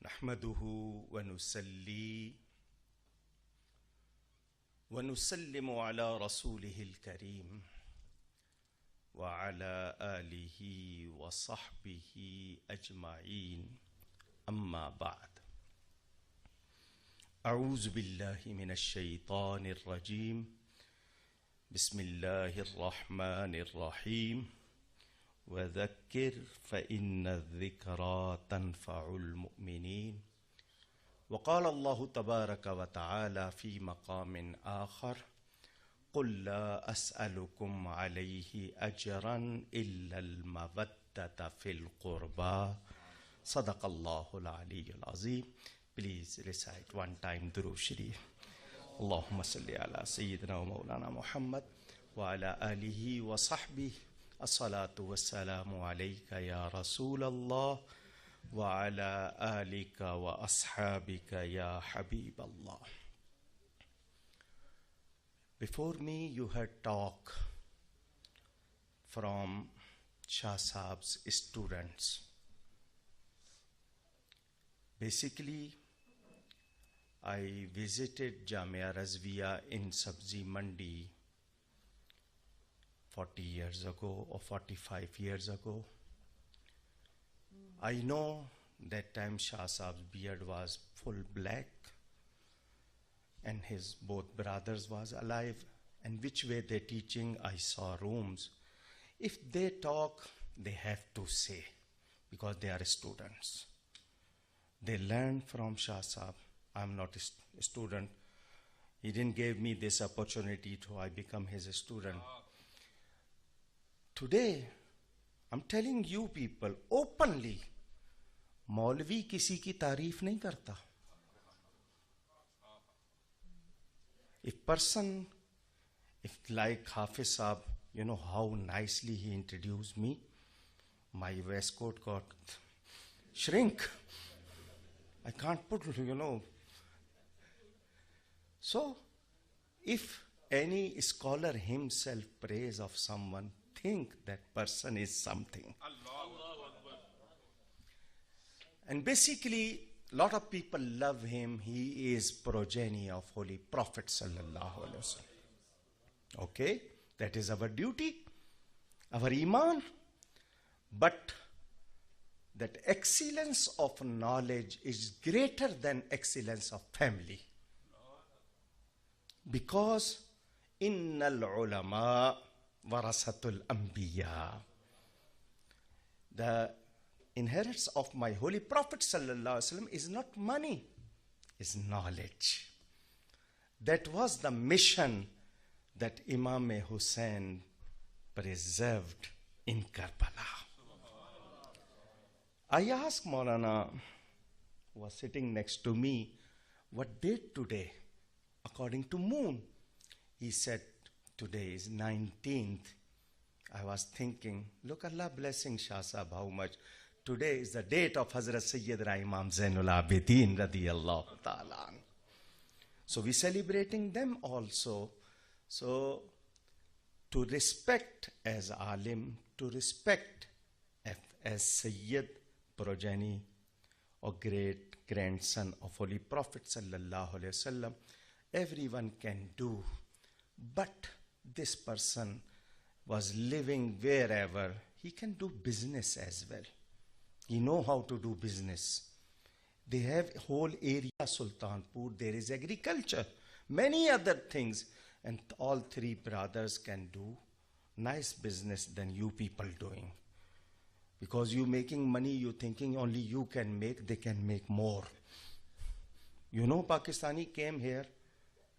नहमदुहु व नुसल्ली व नुसल्लिमु अला रसूलिहिल करीम व अला आलिहि व सहबिहि अजमाइन अम्मा बाद। अऊज़ु बिल्लाहि मिनश शैतानिर रजीम। बिस्मिल्लाहिर रहमानिर रहीम। वज़क्किर फ़इन्नज़्ज़िक्रा तन्फ़उल मुमिनीन। वक़ाल अल्लाहु तबारक व तआला फ़ी मक़ामिन आख़र क़ुल ला अस्अलुकुम अलैहि अजरन इल्लल मवद्दत फ़िल क़ुरबा। सदक़ल्लाहुल अलीयुल अज़ीम। Please recite one time Durood Sharif. Allahumma salli ala Sayyidina wa Mawlana Muhammad wa ala alihi wa sahbihi. As-salatu was-salamu alayka ya Rasulallah wa ala alika wa ashabika ya Habiballah. Before me you heard talk from Shah Sahab's students. Basically, I visited Jamia Razvia in Sabzi Mandi 40 years ago or 45 years ago. I know that time Shah Sahab's beard was full black and his both brothers was alive, and which way they teaching, I saw rooms. If they talk, they have to say, because they are students. They learn from Shah Sahab. I'm not a student. He didn't give me this opportunity to I become his student. Today, I'm telling you people openly, मौलवी किसी की तारीफ नहीं करता. If person, if like Hafiz Saab, you know how nicely he introduced me, my waistcoat got shrink. I can't put, So, if any scholar himself praise of someone, think that person is something. And basically, a lot of people love him. He is progeny of Holy Prophet sallallahu alaihi wasallam. Okay, that is our duty, our iman. But that excellence of knowledge is greater than excellence of family. Because innal ulama warasatul anbiya. The inheritance of my Holy Prophet sallallahu alaihi wasallam is not money, is knowledge. That was the mission that Imam Hussain preserved in Karbala. I asked Maulana, who was sitting next to me, what date today? According to moon. He said, today is 19th. I was thinking, look, Allah blessing Shah Sahab, how much. Today is the date of Hazrat Sayyidina Imam Zainul Abidin radiyallahu ta'ala. So we celebrating them also. So to respect as alim, to respect as Sayyid, progeny or great grandson of Holy Prophet sallallahu alaihi wasallam, everyone can do. But this person was living wherever, he can do business as well. He know how to do business. They have whole area Sultanpur, there is agriculture, many other things, and all three brothers can do nice business than you people doing. Because you making money, you thinking only you can make, they can make more. You know, Pakistani came here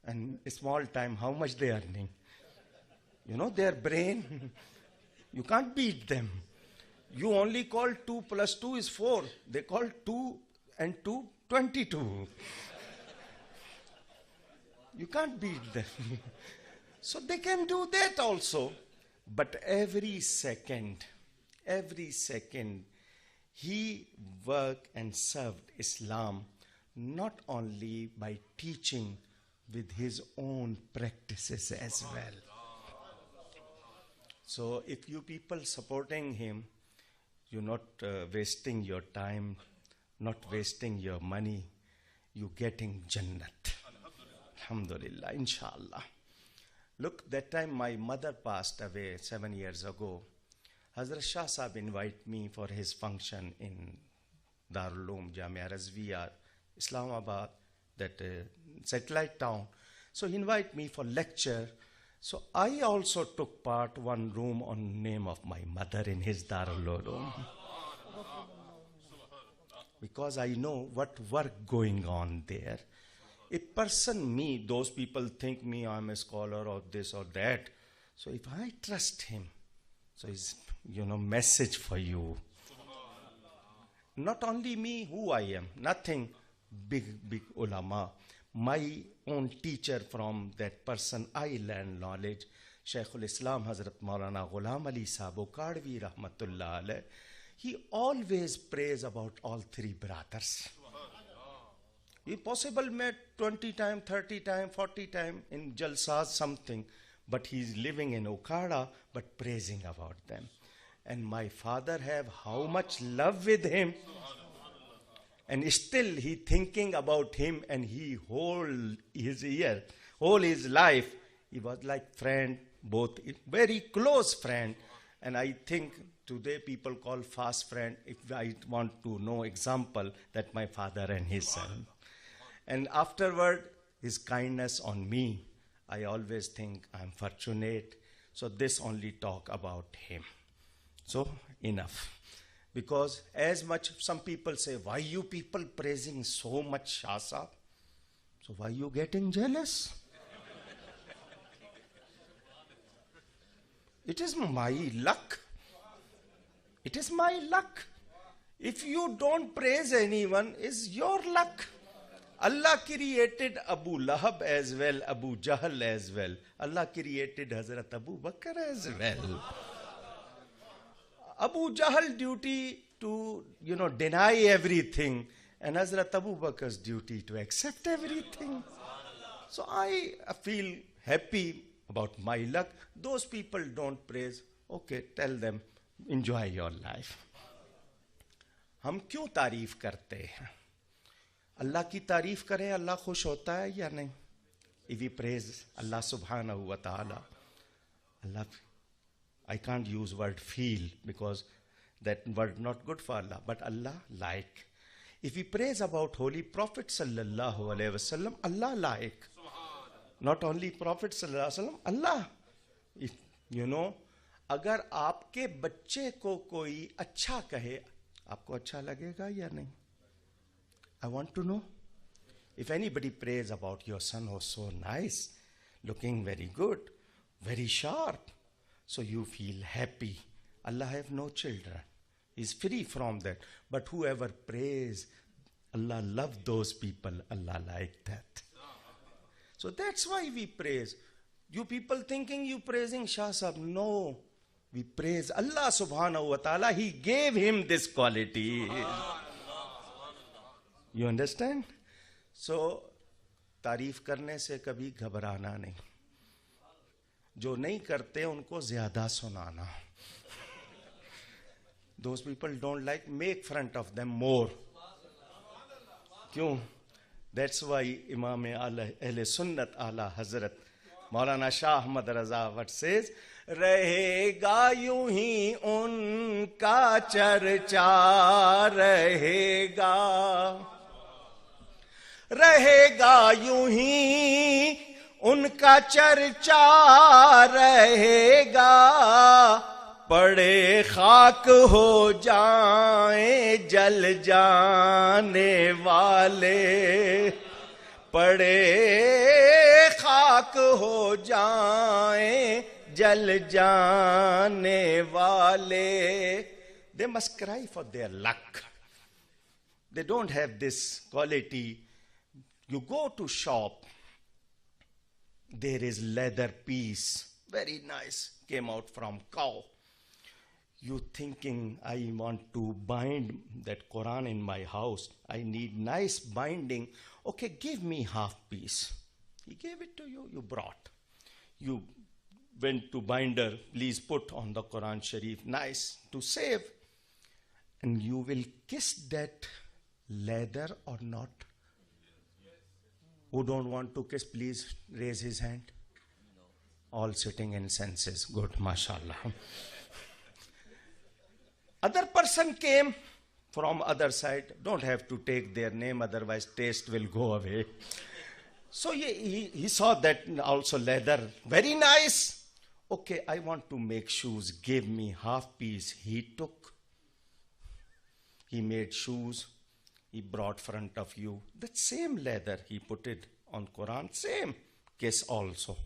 and small time, how much they earning? You know, their brain, you can't beat them. You only call 2 plus 2 is 4. They call 2 and 2, 22. You can't beat them. So they can do that also. But every second, he worked and served Islam not only by teaching, with his own practices as well. So if you people supporting him, you're not wasting your time not wasting your money, you getting Jannat. Alhamdulillah, inshallah. Look, that time my mother passed away 7 years ago. Hazrat Shah Sahib invited me for his function in Darul Uloom, Jamia Razviya, Islamabad, that satellite town. So he invited me for lecture. So I also took part one room on name of my mother in his Darul Uloom. Because I know what work going on there. A person, me, those people think me, I'm a scholar or this or that. So if I trust him, so it's, message for you. Not only me, who I am, nothing big ulama. My own teacher from that person, I learned knowledge. Shaykhul Islam Hazrat Maulana Ghulam Ali Sahib Kadvi Rahmatullah Alayh. He always prays about all three brothers. If possible, met 20 times, 30 times, 40 times in Jalsas, something. But he's living in Okada, but praising about them. And my father have how much love with him. And still he thinking about him, and he whole his life, he was like friend, both very close friend. And I think today people call fast friend. If I want to know example, that my father and his son. And afterward, his kindness on me, I always think I'm fortunate. So this only talk about him. So enough. Because as much, some people say, why you people praising so much Shah Sahib? So why you getting jealous? It is my luck. It is my luck. If you don't praise anyone, it's your luck. Allah created Abu Lahab as well, Abu Jahl as well. Allah created Hazrat Abu Bakr as well. Abu Jahl duty to, deny everything, and Hazrat Abu Bakr's duty to accept everything. So I feel happy about my luck. Those people don't praise. Okay, tell them, enjoy your life. हम क्यों तारीफ करते हैं? अल्लाह की तारीफ करें, अल्लाह खुश होता है या नहीं? If we praise Allah subhanahu wa ta'ala, Allah, I can't use word feel because that word not good for Allah, but Allah like. If we praise about Holy Prophet sallallahu alaihi wasallam, Allah like. Not only Prophet sallallahu alaihi wasallam, Allah. If, अगर आपके बच्चे को कोई अच्छा कहे, आपको अच्छा लगेगा या नहीं? I want to know. If anybody prays about your son, oh so nice, looking very good, very sharp, so you feel happy. Allah have no children. He's free from that. But whoever prays, Allah love those people. Allah like that. So that's why we praise. You people thinking you praising Shah Sahib. No. We praise Allah subhanahu wa ta'ala. He gave him this quality. You understand? So, तारीफ करने से कभी घबराना नहीं. जो नहीं करते उनको ज़्यादा सुनाना. Those people don't like, make front of them more. क्यों? That's why Imam Ahle Sunnat Ala Hazrat Maulana Shah Ahmad Raza what says, रहेगा यूं ही उनका चर्चा रहेगा, रहेगा यूं ही उनका चर्चा रहेगा, पड़े खाक हो जाएं जल जाने वाले, पड़े खाक हो जाएं जल जाने वाले. They must cry for their luck. They don't have this quality. You go to shop, there is leather piece, very nice, came out from cow. You thinking, I want to bind that Quran in my house. I need nice binding. Okay, give me half piece. He gave it to you, you brought. You went to binder, please put on the Quran Sharif, nice, to save. And you will kiss that Leather or not? Who don't want to kiss, please raise his hand. All sitting in senses. Good, mashallah. Other person came from other side. Don't have to take their name, otherwise taste will go away. So he saw that also leather. Very nice. Okay, I want to make shoes. Give me half piece. He took. He made shoes. He brought front of you. That same leather, he put it on Quran. Same. Kiss also.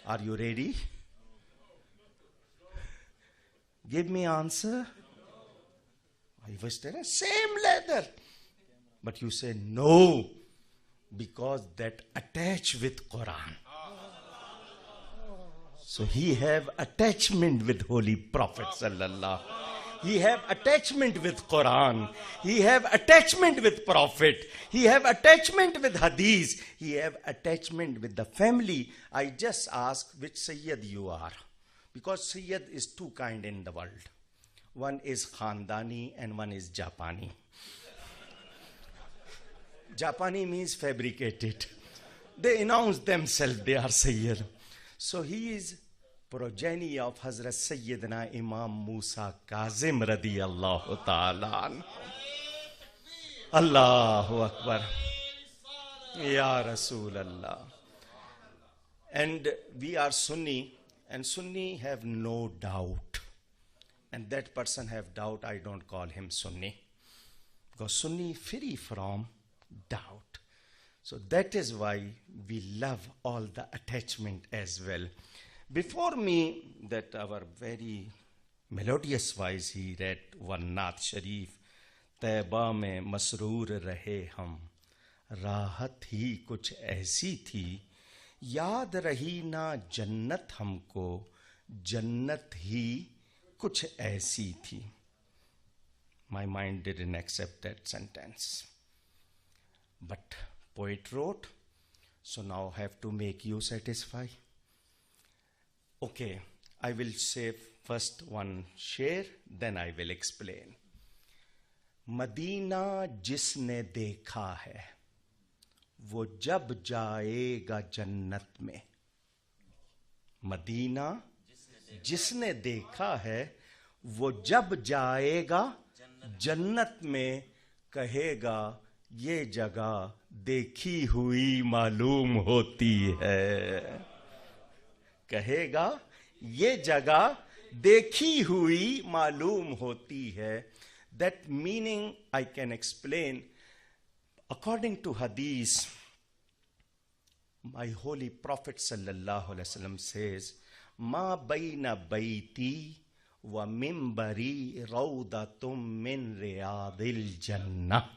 Are you ready? Give me answer. I was telling, same leather. But you say no, because that attach with Quran. So he have attachment with Holy Prophet sallallahu. He have attachment with Quran. He have attachment with Prophet. He have attachment with Hadith. He have attachment with the family. I just ask which Sayyid you are. Because Sayyid is two kind in the world. One is Khandani and one is Japani. Japani means fabricated. They announce themselves they are Sayyid. So he is progeny of Hazrat Sayyidina Imam Musa Kazim radiyallahu ta'ala. Allahu Akbar. Ya Rasulallah. And we are Sunni, and Sunni have no doubt. And that person have doubt, I don't call him Sunni. Because Sunni free from doubt. So that is why we love all the attachment as well. Before me, that our very melodious voice, he read one Naat Sharif. तैबा में मसरूर रहे हम, राहत ही कुछ ऐसी थी, याद रही ना जन्नत हमको, जन्नत ही कुछ ऐसी थी. My mind didn't accept that sentence. But poet wrote, so now have to make you satisfy. Okay, I will say first one share, then I will explain. Medina जिसने देखा है वो जब जाएगा जन्नत में. मदीना जिसने देखा है वो जब जाएगा जन्नत में, कहेगा ये जगह देखी हुई मालूम होती है. कहेगा ये जगह देखी हुई मालूम होती है. That meaning I can explain. According to Hadith, my holy Prophet sallallahu alaihi wasallam says, "Ma bayna bayti wa mimbari rawdatum min riyadil jannah."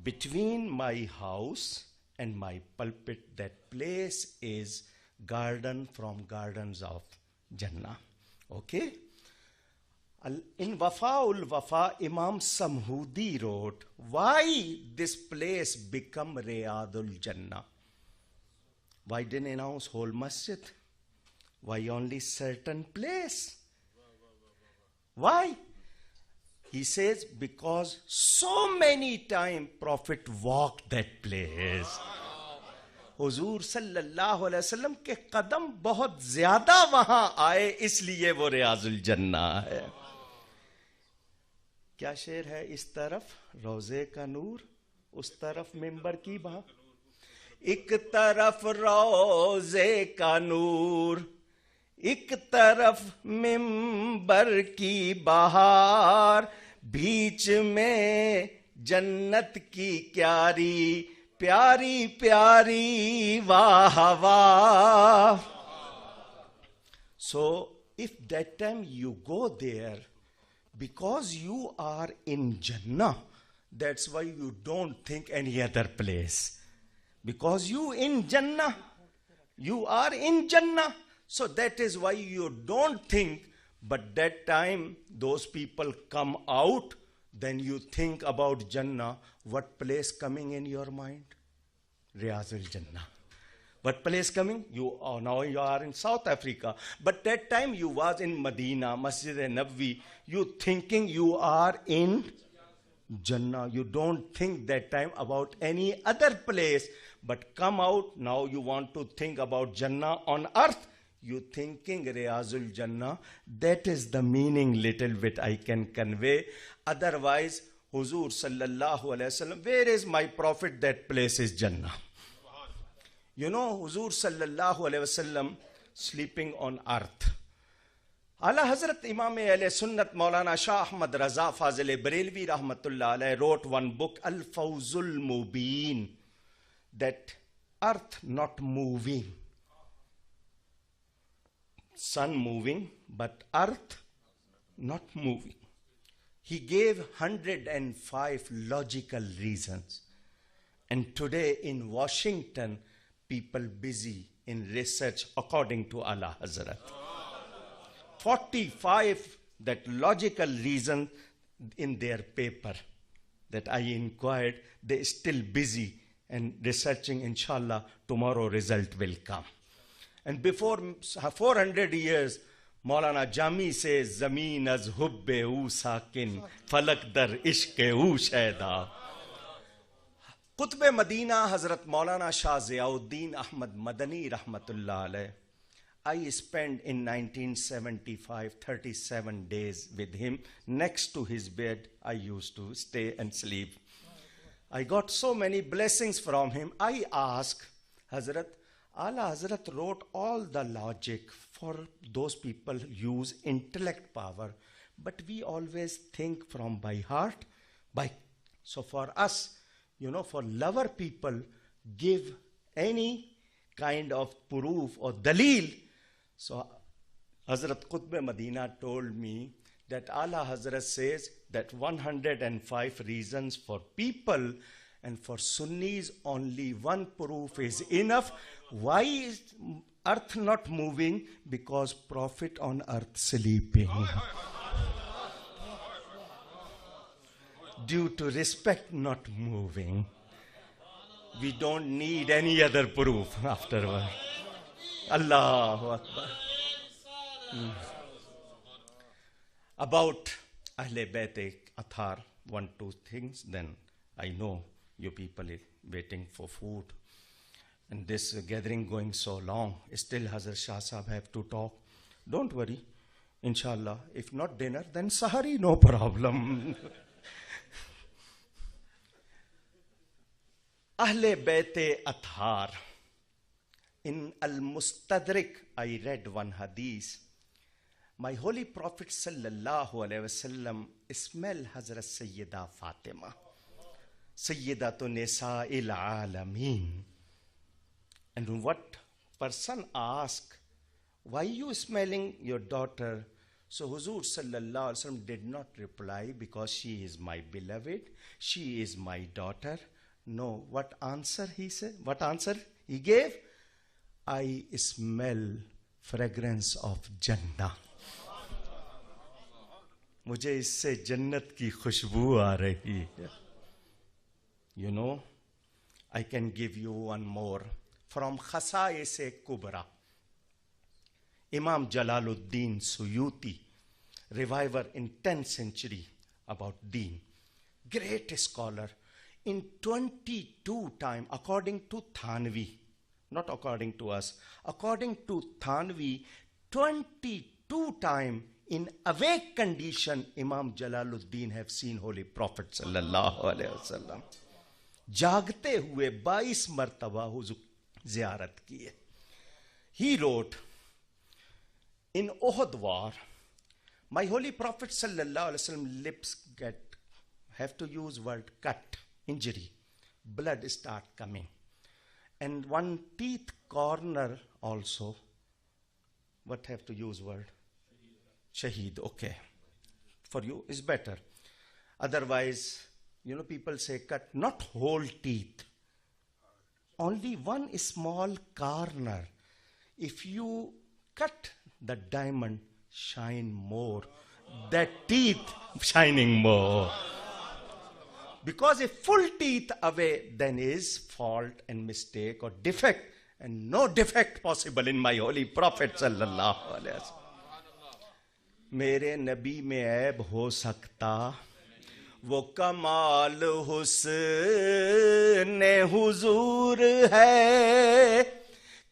Between my house and my pulpit, that place is garden from gardens of Jannah. Okay? In Wafa'ul Wafa, Imam Samhudi wrote, why this place become Riyadul Jannah? Why didn't announce whole masjid? Why only certain place? Why? He says, because so many times Prophet walked that place. हुजूर सल्लल्लाहु अलैहि वसल्लम के कदम बहुत ज्यादा वहां आए, इसलिए वो रियाजुल जन्ना है. क्या शेर है? इस तरफ रोजे का नूर, उस तरफ मिंबर की बहार. एक तरफ रोजे का नूर, एक तरफ मिंबर की बहार, बीच में जन्नत की क्यारी, प्यारी प्यारी वाह वाह. So if that time you go there, because you are in Jannah, that's why you don't think any other place. Because you in Jannah, you are in Jannah. So that is why you don't think, but that time those people come out, then you think about Jannah. What place coming in your mind? Riyazul Jannah. What place coming? Now you are in South Africa. But that time you was in Medina, Masjid-e-Nabawi. You thinking you are in Jannah. You don't think that time about any other place, but come out, now you want to think about Jannah on earth. You thinking Riyazul Jannah. That is the meaning little bit I can convey. Otherwise, Huzur sallallahu alaihi wasallam, where is my Prophet? That place is Jannah. You know, Huzur sallallahu alaihi wasallam sleeping on earth. Ala Hazrat Imam Ahle Sunnat Maulana Shah Ahmad Raza Fazil Barelvi Rahmatullah Alayhi wrote one book, Al Fawzul Mubin, that earth not moving, sun moving, but earth not moving. He gave 105 logical reasons. And today in Washington, people busy in research according to Ala Hazrat. 45 that logical reason in their paper that I inquired, they still busy and researching. Inshallah, tomorrow result will come. And before 400 years, Maulana Jami says, Zameen az hubbe u sakin, falak dar ishke u shayda. Qutb Madina, Hazrat Maulana Shah Ziauddin Ahmad Madani Rahmatullah Alayhi. I spent in 1975 37 days with him. Next to his bed, I used to stay and sleep. I got so many blessings from him. I asked Hazrat, Ala Hazrat wrote all the logic for those people use intellect power, but we always think from by heart. So for us, you know, for lover people, give any kind of proof or dalil. So Hazrat Qutb Madina told me that Ala Hazrat says that 105 reasons for people, and for Sunnis only one proof is enough. Why is earth not moving? Because Prophet on earth sleeping. Due to respect not moving. We don't need any other proof afterward. Allahu Akbar. About Ahle Bayt Athar, 1-2 things, then I know you people are waiting for food. And this gathering going so long, still Hazrat Shah Sahab have to talk. Don't worry, inshallah, if not dinner, then sahari, no problem. Ahle Bayt Athar. In Al-Mustadrik, I read one hadith. My holy Prophet sallallahu alaihi wasallam smell Hazrat Sayyida Fatima, Sayyidatu Nisa'il Alameen. And what person asked, why you smelling your daughter? So Huzur sallallahu alaihi wasallam did not reply, because she is my beloved, she is my daughter. No, what answer he said? What answer he gave? I smell fragrance of Jannah. मुझे इससे जन्नत की खुशबू आ रही है. You know, I can give you one more from Khasa'is Kubra. Imam Jalaluddin Suyuti, reviver in 10th century about Deen, great scholar. In 22 time, according to Thanvi, not according to us, according to Thanvi, 22 time in awake condition, Imam Jalaluddin have seen Holy Prophet sallallahu alaihi wasallam. जागते हुए 22 मर्तबा हुजूर ज़ियारत किए. He wrote, in Uhud war, my Holy Prophet sallallahu alaihi wasallam lips have to use word cut, injury, blood start coming, and one teeth corner also. What have to use word? Shaheed. Okay, for you is better. Otherwise, you know, people say cut, not whole teeth, only one small corner. If you cut, the diamond shine more, that teeth shining more. Because if full teeth away, then is fault and mistake or defect, and no defect possible in my holy Prophet sallallahu alaihi wasallam. मेरे नबी में ऐब हो सकता, वो कमाल हुस्न हुजूर है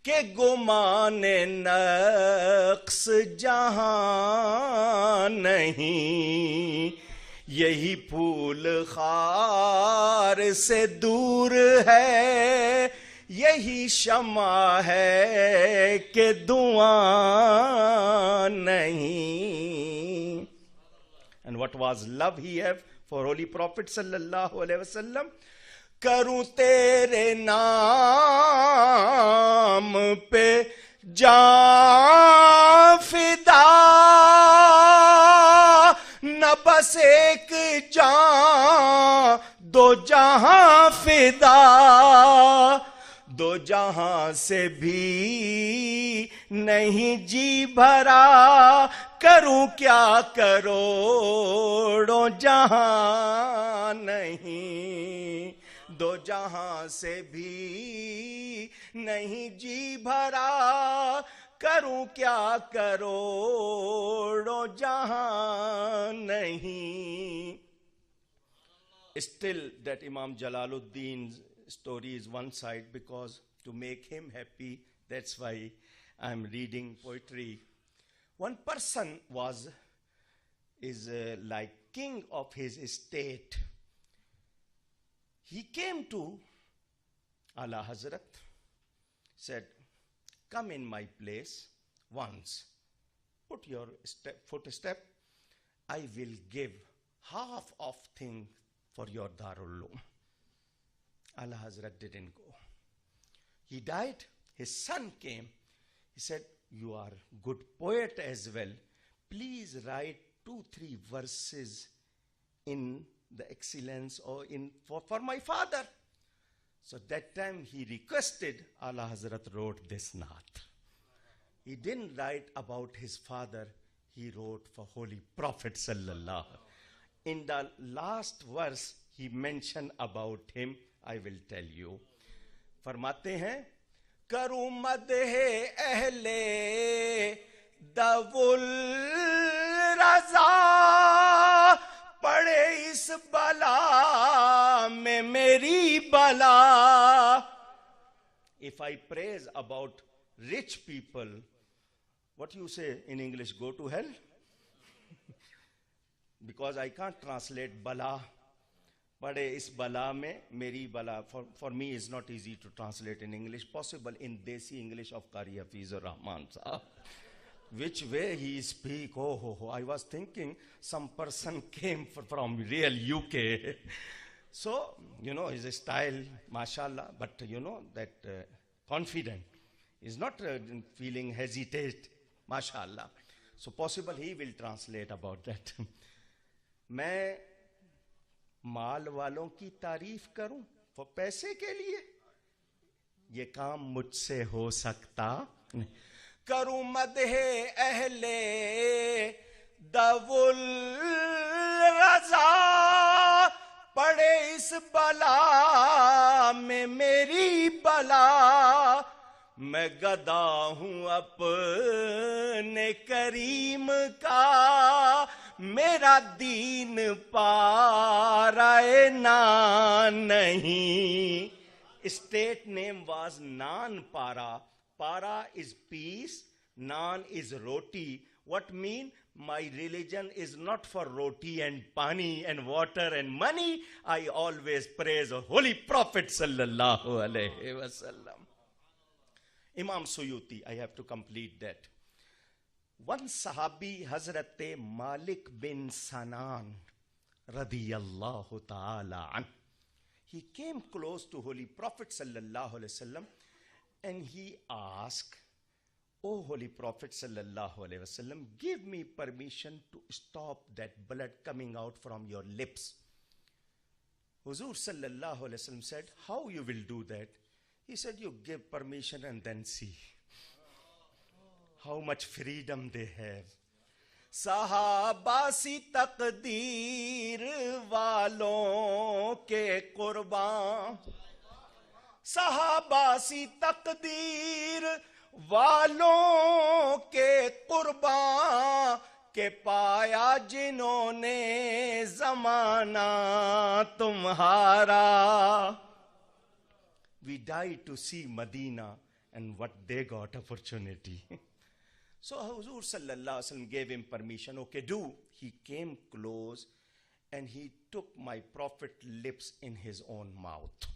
कि गुमाने नक्स जहां नहीं। यही फूल खार से दूर है, यही शमा है कि धुआं नहीं। And what was love he have for Holy Prophet sallallahu alaihi wasallam? करूं तेरे नाम पे जान फिदा, न बस एक जान दो जहां फिदा। दो जहां से भी नहीं जी भरा, करूं क्या करोड़ों जहां नहीं। दो जहां से भी नहीं जी भरा, करूं क्या करोड़ों जहां नहीं। Still that Imam Jalaluddin's story is one side, because to make him happy, that's why I'm reading poetry. One person is like king of his estate. He came to Ala Hazrat, said, come in my place once, put your footstep, I will give half of thing for your Darul Uloom. Ala Hazrat didn't go. He died, his son came. He said, you are good poet as well. Please write 2-3 verses in the excellence or for my father. So that time he requested, Ala Hazrat wrote this Naat. He didn't write about his father, he wrote for Holy Prophet sallallahu. In the last verse he mentioned about him, I will tell you. फरमाते हैं, करूं मदहे अहले दवुल रज़ा, पड़े इस बला में मेरी बला. If I praise about rich people, what you say in English, go to hell? Because I can't translate bala. पड़े इस बला में मेरी बला. For me it's not easy to translate in English. Possible in Desi English of Qari Hafizur Rahman Sahab. Which way he speak? Oh, I was thinking some person came from real UK. So, his style, mashallah, but that confident. Is not feeling hesitate, mashallah. So possible he will translate about that. मैं माल वालों की तारीफ करूं पैसे के लिए, ये काम मुझसे हो सकता नहीं. करूं मदहे अहले दवुल रज़ा, पड़े इस बला में मेरी बला. मैं गदा हूं अपने करीम का, मेरा दीन पाराए नान नहीं. State name was Naan Para. Para is peace, Naan is roti. What mean? My religion is not for roti and pani and water and money. I always praise the Holy Prophet sallallahu alaihi wasallam. Imam Suyuti, I have to complete that. One Sahabi, Hazrat Malik bin Sanan, radiyallahu ta'ala an. He came close to Holy Prophet sallallahu alaihi wasallam and he asked, O Holy Prophet sallallahu alaihi wasallam, give me permission to stop that blood coming out from your lips. Huzur sallallahu alaihi wasallam said, how you will do that? He said, you give permission and then see. How much freedom they have. Sahaba si taqdeer walon ke qurban. Sahaba si taqdeer walon ke qurban. के पाया जिन्होंने जमाना तुम्हारा. We died to see Medina, and what they got opportunity. So Huzur sallallahu alaihi wasallam gave him permission. Okay, do. He came close and he took my prophet lips in his own mouth.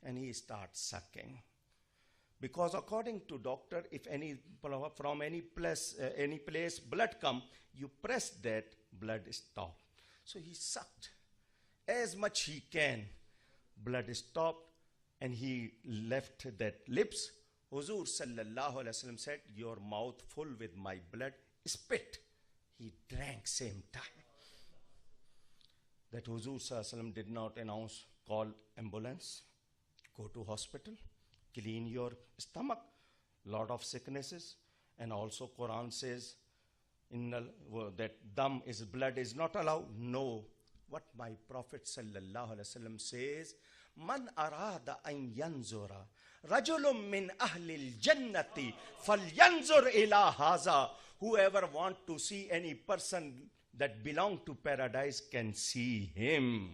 And he starts sucking. Because according to doctor, if any from any place blood come, you press that, blood stop. So he sucked as much he can. Blood stopped and he left that lips. Huzur sallallahu alaihi wasallam said, your mouth full with my blood, spit. He drank same time. That Huzur sallallahu alaihi wasallam did not announce, call ambulance, go to hospital, clean your stomach, lot of sicknesses. And also Quran says that dam is blood is not allowed. No. What my Prophet sallallahu alaihi wasallam says, man arada an yanzura rajulun min ahli al-jannati falyanzur ila haza. Whoever want to see any person that belong to paradise can see him.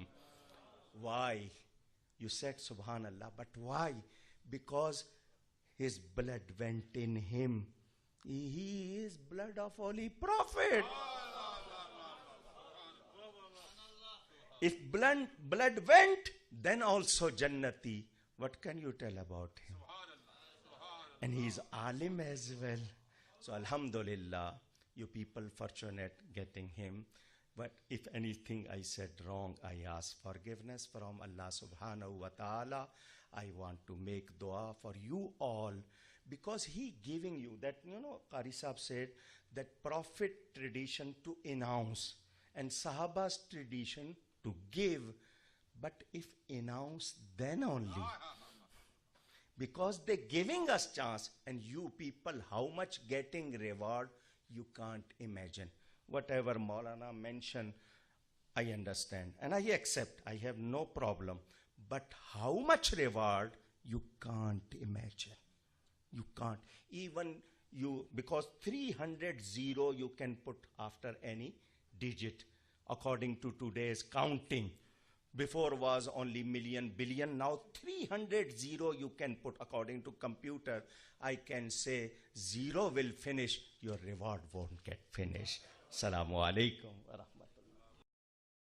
Why? You said subhanallah, but why? Because his blood went in him. He is blood of Holy Prophet. If blood went, then also Jannati. What can you tell about him? And he is alim as well. So alhamdulillah, you people fortunate getting him. But if anything I said wrong, I ask forgiveness from Allah subhanahu wa ta'ala. I want to make dua for you all, because he giving you that, Qari Sahib said that Prophet tradition to announce and Sahaba's tradition to give. But if announce, then only. Because they giving us chance, and you people how much getting reward, you can't imagine. Whatever Maulana mentioned, I understand and I accept. I have no problem. But how much reward, you can't imagine. You can't. Even you, because 300 zero you can put after any digit according to today's counting. Before was only million, billion. Now 300 zero you can put according to computer. I can say zero will finish. Your reward won't get finished. Assalamu alaikum wa rahmatullahi.